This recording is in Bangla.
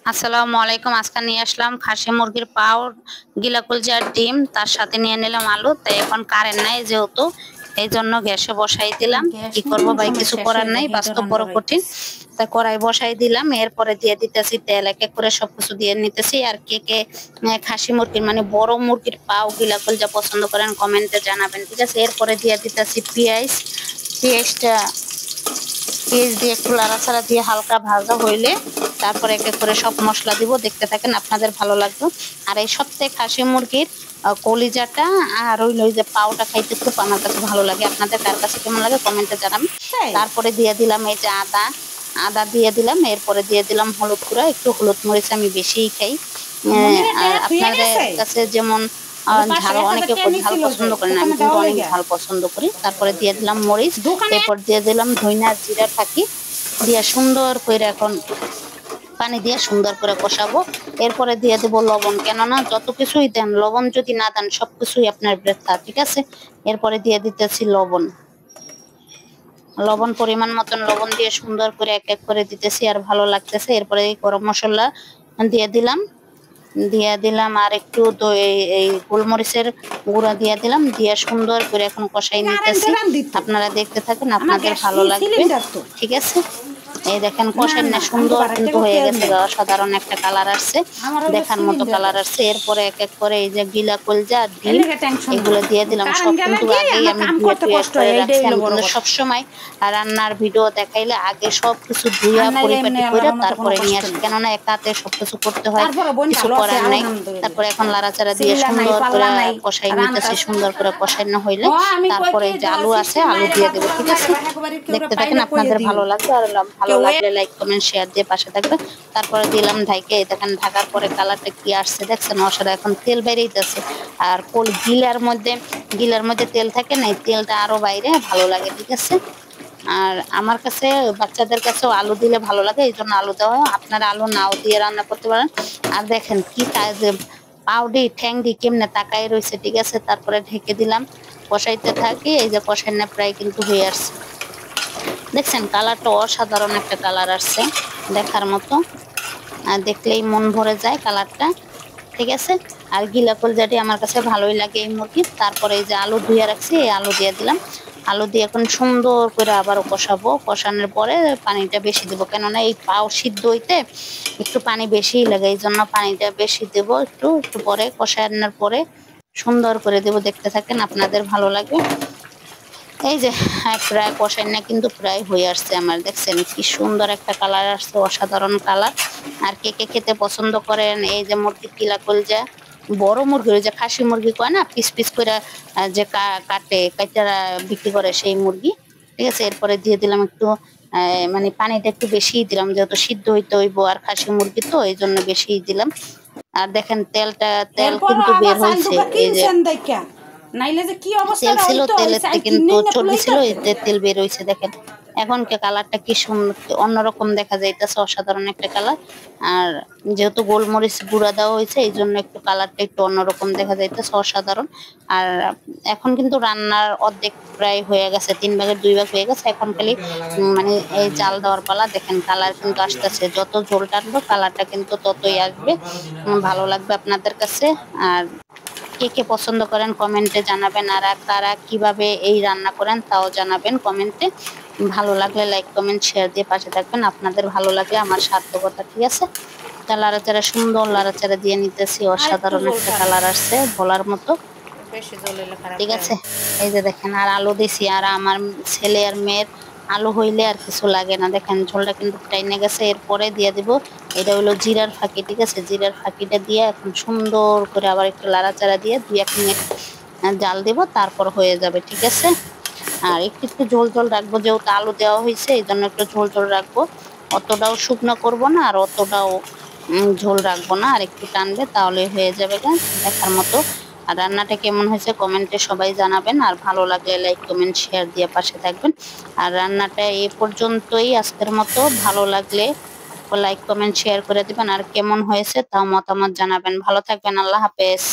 আসসালামু আলাইকুম। আজকে নিয়ে আসলাম খাসি মুরগির পাও, গিলা কলজার ডিম, তার সাথে নিয়ে নিলাম আলু। তাই এখন কারেন্ট নাই যেহেতু, এই জন্য গ্যাসে বসাই দিলাম। গ্যাস কি নাই, করবো ভাই, সময় কিছু শেষ করার হয়ে নাই, যায়, এই তো বাস্তব বড় রান্না কঠিন। হইতেছে। তা কড়াই বসাই দিলাম, এরপরে দিয়ে দিতেছি তেল, এক এক করে সবকিছু দিয়ে নিতেছি। আর কে কে খাসি মুরগির মানে বড় মুরগির পাও গিলা কলজা পছন্দ করেন কমেন্টে জানাবেন, ঠিক আছে। এরপরে দিয়ে দিতেছি পেঁয়াজ। পেঁয়াজটা পেঁয়াজ দিয়ে একটু নাড়াচাড়া দিয়ে হালকা ভাজা হইলে তারপরে এক এক করে সব মশলা দিব, দেখতে থাকেন, আপনাদের ভালো লাগবে। আর এই সপ্তাহে খাসি মুরগির কলিজাটা আর ওই যে পাউটা খাইতে খুব আমার কাছে ভালো লাগে। আপনাদের কার কাছে কেমন লাগে কমেন্টে জানাবেন। তাই তারপরে দিয়ে দিলাম এই যে আদা, আদা দিয়ে দিলাম। এরপরে দিয়ে দিলাম হলুদ গুঁড়া, একটু হলুদ মরিচ আমি বেশিই খাই। মনিরের আর টাকা থুয়ে আপনাদের গেছে। কাছে যেমন ওই যে ঝাল, 500-1000 অনেকে টাকা ঝাল নিছিল যে পছন্দ করেন, আমি দোকানে কিন্তু দেওয়ার অনেক লেগে। ঝাল পছন্দ করি। তারপরে দিয়ে দিলাম মরিচ, দোকানে এরপর দিয়ে দিলাম ধইনা আর জিরা ফাঁকি দিয়ে সুন্দর করে এখন পানি দিয়ে সুন্দর করে কষাবো। এরপরে দিয়ে দেবো লবণ, কেননা যত কিছুই দেন লবণ যদি না দেন সবকিছুই আপনার বৃথা, ঠিক আছে। এরপরে দিয়ে দিতেছি লবণ, লবণ পরিমাণ মতন লবণ দিয়ে সুন্দর করে এক এক করে দিতেছি আর ভালো লাগতেছে। এরপরে এই গরম মশলা দিয়ে দিলাম, আর একটু এই গোলমরিচের গুঁড়া দিয়ে দিলাম, দিয়ে সুন্দর করে এখন কষাই নিতেছি। কারেন্টের আন দিত। আপনারা দেখতে থাকেন, আমার আপনাদের গ্যাস ভালো লাগবে, সিলিন্ডার তো। ঠিক আছে। এই দেখেন না কষাই না না, আমি তো সুন্দর বাড়ির কিন্তু থেকেও হয়ে তেল গেছে, নেই। সাধারণ একটা কালার আসছে, আমার হলো দেখার মতো সিলিন্ডার কালার গ্যাস। আসছে। এরপরে এক এক করে এই যে গিলা কলজা আর এর ডিম লেগে টেনশন নাই। এগুলো দিয়ে দিলাম। সব কারেন্ট গেলে কিন্তু কি আগেই আমার আমি কাম ধুয়ে করতে টুয়ে কষ্ট একবারে হয়, এইটাই রাখছি। হলো আমি বড় কিন্তু কথা। সবসময় রান্নার ভিডিও দেখাইলে আগে সবকিছু আর ধুইয়া নাইলে এমনি পরিপাটি করে আল্লাহর মতো কোনো তারপরে নিয়ে কষ্ট আসি, নেই। কেননা একা হাতে সবকিছু করতে হয়, তারপরে বোন কিছু ভালো আছে করার নাই। আলহামদুলিল্লাহ। তারপরে এখন লাড়াচাড়া দিয়ে চিল্লা নাই, সুন্দর করে পাল্লা নাই, কষাই নিতেছি, রানতাস। সুন্দর করে কষানো হইলে ও আমি কই তারপরে কি যে আলু আছে সিস্টেম আলু নাই রে দিয়ে বা দেবো, দোলার ঠিক নাই রে আছে। বা হেকবারে কেউ দেখতে থাকেন, পাইলে কইয়ে আপনাদের দিও। ভালো লাগবে। আর ভালো কেউ লাগলে লাইক কমেন্ট শেয়ার দিয়ে পাশে থাকবে। তারপরে দিলাম ঢাইকে, দেখেন ঢাকার পরে কালারটা কি আসছে দেখছেন, অসাধারণ। এখন তেল বেরিয়েছে আর গিলার মধ্যে তেল থাকে না, এই তেলটা আরো বাইরে ভালো লাগে, ঠিক আছে। আর আমার কাছে বাচ্চাদের কাছেও আলু দিলে ভালো লাগে, এই জন্য আলু দেওয়া হয়। আপনারা আলু নাও দিয়ে রান্না করতে পারেন। আর দেখেন কি কাজে পাউডি ঠ্যাংডি কেমনে তাকায় রয়েছে, ঠিক আছে। তারপরে ঢেকে দিলাম, কষাইতে থাকি। এই যে কষাইনা প্রায় কিন্তু হয়ে আসছে, দেখছেন কালারটা অসাধারণ একটা কালার আসছে, দেখার মতো। আর দেখলেই মন ভরে যায় কালারটা, ঠিক আছে। আর গিলা কলজাটি আমার কাছে ভালোই লাগে এই মুরগির। তারপরে এই যে আলু ধুয়ে রাখছি, এই আলু দিয়ে দিলাম। আলু দিয়ে এখন সুন্দর করে আবারও কষাবো। কষানোর পরে পানিটা বেশি দেবো, কেননা এই পাও সিদ্ধ হইতে একটু পানি বেশিই লাগে, এই জন্য পানিটা বেশি দেবো। একটু একটু পরে কষানোর পরে সুন্দর করে দেবো, দেখতে থাকেন, আপনাদের ভালো লাগবে। এই যে প্রায় কষাইনা কিন্তু প্রায় হয়ে আসছে আমার, দেখছেন কি সুন্দর একটা কালার আসছে, অসাধারণ কালার। আর কে কে খেতে পছন্দ করেন এই যে মুরগির গিলা কলজা, বড় মুরগির ওই যে খাসি মুরগি কয় না, পিস পিস করে যে কাটে কাইটারা বিক্রি করে সেই মুরগি, ঠিক আছে। এরপরে দিয়ে দিলাম একটু মানে পানিটা একটু বেশিই দিলাম, যেহেতু সিদ্ধ হইতে হইব আর খাসি মুরগি তো এই জন্য বেশিই দিলাম। আর দেখেন তেল এরপরও কিন্তু আবার বের চাল হয়েছে, টুকা এই যে কিনছেন দেখা। নাইলে যে কি তেল অবস্থাটা ছিল, হইতো, ওই তেলের চাল থেকে কিন্তু কিনেই না চর্বি কুলাইতো ছিল, কে। তেল বের হয়েছে দেখেন। এখন কালারটা কি সুন্দর, অন্যরকম দেখা যাইতেছে, অসাধারণ একটা কালার। আর যেহেতু গোলমরিচ গুঁড়া দেওয়া হয়েছে এই জন্য একটু কালারটা একটু অন্যরকম দেখা যাইতেছে, অসাধারণ। আর এখন কিন্তু রান্নার অর্ধেক প্রায় হয়ে গেছে, 3 ভাগের 2 ভাগ হয়ে গেছে। এখন খালি মানে এই জাল দেওয়ার পালা। দেখেন কালার কিন্তু আসতেছে, যত ঝোল টানবো কালারটা কিন্তু ততই আসবে, ভালো লাগবে আপনাদের কাছে। আর কে কে পছন্দ করেন কমেন্টে জানাবেন, আর কারা কিভাবে এই রান্না করেন তাও জানাবেন কমেন্টে। ভালো লাগলে লাইক কমেন্ট শেয়ার দিয়ে পাশে থাকবেন, আপনাদের ভালো লাগলে আমার সার্থকতা, ঠিক আছে। তা লাড়াচাড়া, সুন্দর লাড়াচাড়া দিয়ে নিতেছি, আর একটু অসাধারণ জোল একটা টানে, কালার আসছে বলার মতো, বেশি জল হলে খারাপ ঠিক হয়ে আছে। যাবে। এই যে দেখেন আর আলু দিছি, আর আমার ছেলে আর মেয়ের আলু হইলে আর কিছু লাগে না। দেখেন ঝোলটা কিন্তু টাইনে গেছে। এরপরে দিয়ে দিব, এটা হলো জিরার ফাঁকি, ঠিক আছে। জিরার ফাঁকিটা দিয়ে এখন সুন্দর করে আবার একটু লাড়াচাড়া দিয়ে 2-1 মিনিট জাল দিব, তারপর হয়ে যাবে, ঠিক আছে। আর একটু একটু ঝোল ঝোল রাখবো, যেহেতু আলু দেওয়া হয়েছে এই জন্য একটু ঝোল ঝোল রাখবো। অতটাও শুকনো করব না আর অতটাও ঝোল রাখবো না, আর একটু টানবে তাহলে হয়ে যাবে গা, দেখার মতো। আর রান্নাটা কেমন হয়েছে কমেন্টে সবাই জানাবেন, আর ভালো লাগলে লাইক কমেন্ট শেয়ার দিয়ে পাশে থাকবেন। আর রান্নাটা এ পর্যন্তই আজকের মতো, ভালো লাগলে লাইক কমেন্ট শেয়ার করে দিবেন, আর কেমন হয়েছে তাও মতামত জানাবেন। ভালো থাকবেন, আল্লাহ হাফেজ।